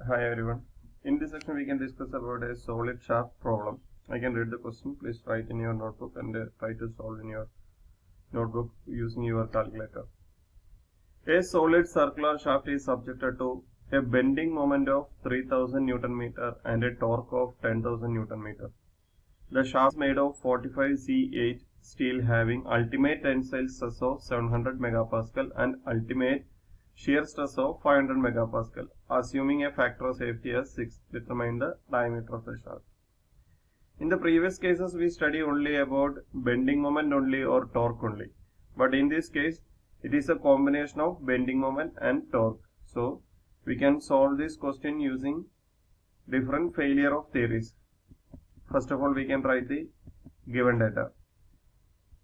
Hi everyone. In this section we can discuss about a solid shaft problem. I can read the question. Please write in your notebook and try to solve in your notebook using your calculator. A solid circular shaft is subjected to a bending moment of 3000 Newton meter and a torque of 10,000 Newton meter. The shaft is made of 45C8 steel having ultimate tensile stress of 700 megapascal and ultimate shear stress of 500 megapascal. Assuming a factor of safety as 6, determine the diameter of the shaft. In the previous cases, we study only about bending moment only or torque only. But in this case, it is a combination of bending moment and torque. So, we can solve this question using different failure of theories. First of all, we can write the given data.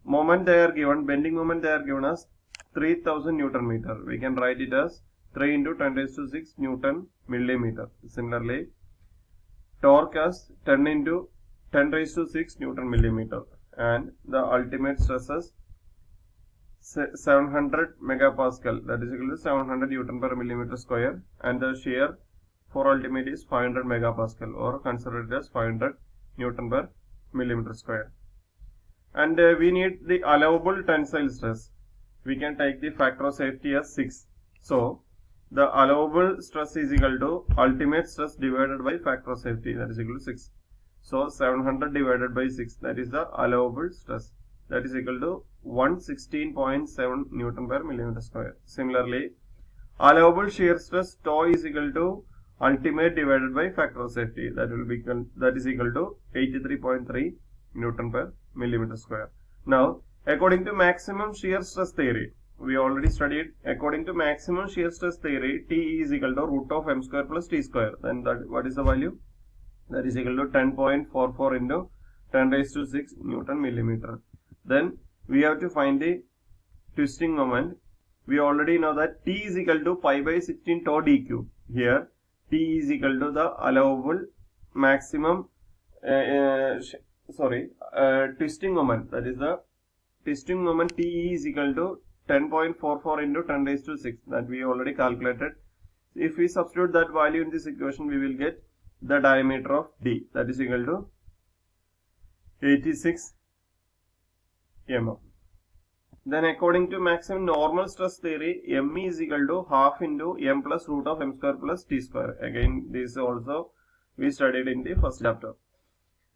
Moment they are given, bending moment they are given as 3000 Newton meter. We can write it as 3 into 10 raised to 6 Newton millimeter. Similarly, torque as 10 into 10 raised to 6 Newton millimeter. And the ultimate stress is 700 megapascal. That is equal to 700 Newton per millimeter square. And the shear for ultimate is 500 megapascal, or consider it as 500 Newton per millimeter square. And we need the allowable tensile stress. We can take the factor of safety as 6. So, the allowable stress is equal to ultimate stress divided by factor of safety, that is equal to 6. So, 700 divided by 6, that is the allowable stress, that is equal to 116.7 Newton per millimeter square. Similarly, allowable shear stress tau is equal to ultimate divided by factor of safety, that is equal to 83.3 Newton per millimeter square. Now, according to maximum shear stress theory, we already studied, according to maximum shear stress theory, T is equal to root of m square plus t square. Then what is the value? That is equal to 10.44 into 10 raised to 6 Newton millimeter. Then we have to find the twisting moment. We already know that T is equal to pi by 16 tau d cube. Here, T is equal to the allowable maximum twisting moment, that is the twisting moment T is equal to 10.44 into 10 raised to 6, that we already calculated. If we substitute that value in this equation, we will get the diameter of D, that is equal to 86 mm. Then according to maximum normal stress theory, M is equal to half into m plus root of m square plus t square. Again, this also we studied in the first chapter.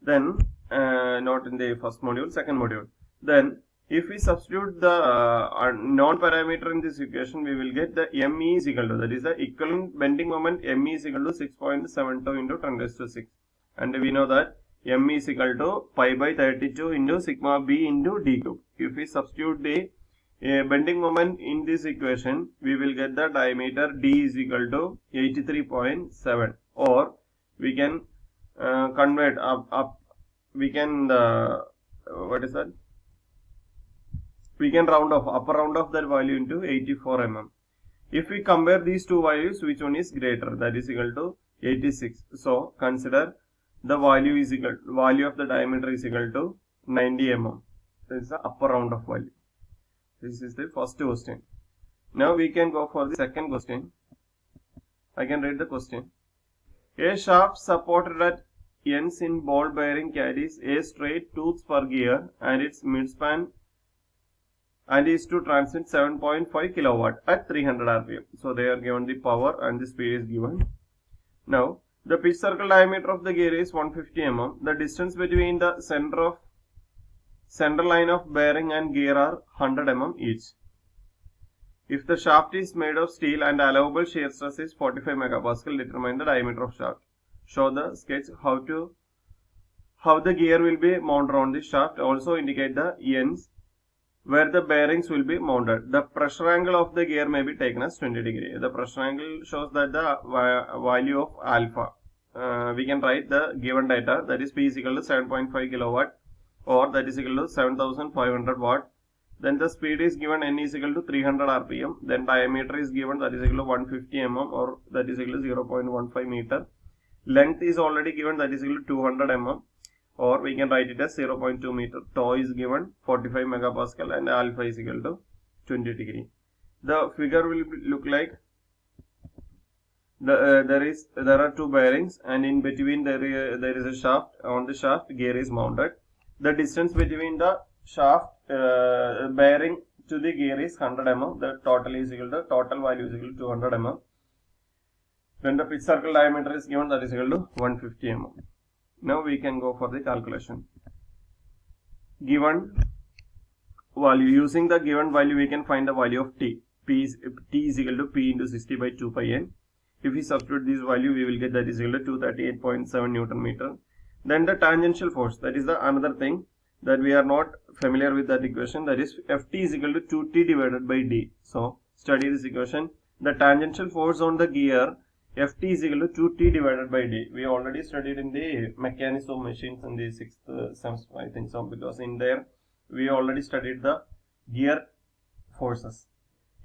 Then not in the first module, second module. Then if we substitute the non-parameter in this equation, we will get the M is equal to, that is the equivalent bending moment, M is equal to 6.72 into 10 raised to 6. And we know that M is equal to pi by 32 into sigma b into d cube. If we substitute the bending moment in this equation, we will get the diameter D is equal to 83.7, or we can convert we can what is that? We can round off, upper round off that value into 84 mm. If we compare these two values, which one is greater? That is equal to 86. So consider the value is equal, value of the diameter is equal to 90 mm. This is the upper round of value. This is the first question. Now we can go for the second question. I can read the question. A shaft supported at ends in ball bearing carries a straight tooth per gear and its midspan and is to transmit 7.5 kilowatt at 300 rpm. So they are given the power and the speed is given. Now the pitch circle diameter of the gear is 150 mm. The distance between the center line of bearing and gear are 100 mm each. If the shaft is made of steel and allowable shear stress is 45 megapascal, determine the diameter of shaft. Show the sketch how the gear will be mounted on the shaft. Also indicate the ends where the bearings will be mounted. The pressure angle of the gear may be taken as 20 degree. The pressure angle shows that the value of alpha. We can write the given data, that is P is equal to 7.5 kilowatt, or that is equal to 7500 watt. Then the speed is given, N is equal to 300 rpm. Then diameter is given, that is equal to 150 mm, or that is equal to 0.15 meter. Length is already given, that is equal to 200 mm, or we can write it as 0.2 meter. Tau is given 45 megapascal and alpha is equal to 20 degree. The figure will look like there are two bearings, and in between there is a shaft. On the shaft, gear is mounted. The distance between the shaft bearing to the gear is 100 mm. The total value is equal to 200 mm. When the pitch circle diameter is given, that is equal to 150 mm. Now we can go for the calculation. Given value, using the given value, we can find the value of T. T is equal to P into 60 by 2 pi n. If we substitute this value, we will get that is equal to 238.7 Newton meter. Then the tangential force, that is the another thing that we are not familiar with that equation, that is Ft is equal to 2T divided by D. So study this equation. The tangential force on the gear Ft is equal to 2T divided by D. We already studied in the mechanics of machines in the 6th semester, I think so, because in there we already studied the gear forces.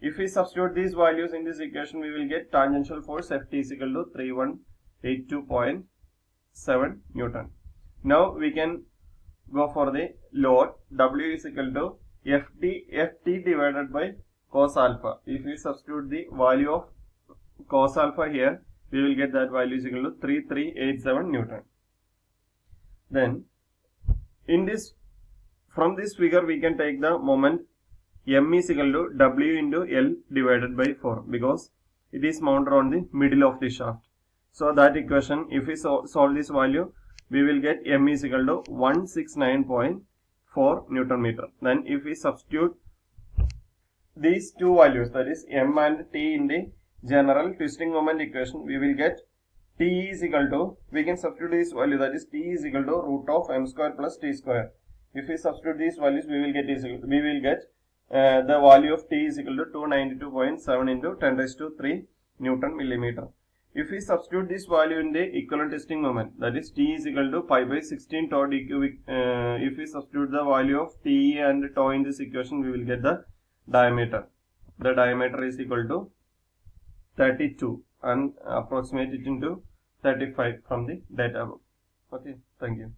If we substitute these values in this equation, we will get tangential force Ft is equal to 3182.7 Newton. Now we can go for the load. W is equal to Ft divided by cos alpha. If we substitute the value of cos alpha here, we will get that value is equal to 3387 Newton. Then from this figure we can take the moment M is equal to W into L divided by 4, because it is mounted on the middle of the shaft. So that equation, if we solve this value, we will get M is equal to 169.4 Newton meter. Then if we substitute these two values, that is M and T, in the general twisting moment equation, we will get T is equal to, we can substitute this value, that is T is equal to root of M square plus T square. If we substitute these values, we will get the value of T is equal to 292.7 into 10 raised to 3 Newton millimeter. If we substitute this value in the equivalent twisting moment, that is T is equal to pi by 16 tau d cubic. If we substitute the value of T and tau in this equation, we will get the diameter. The diameter is equal to 32, and approximate it into 35 from the data book. Okay, thank you.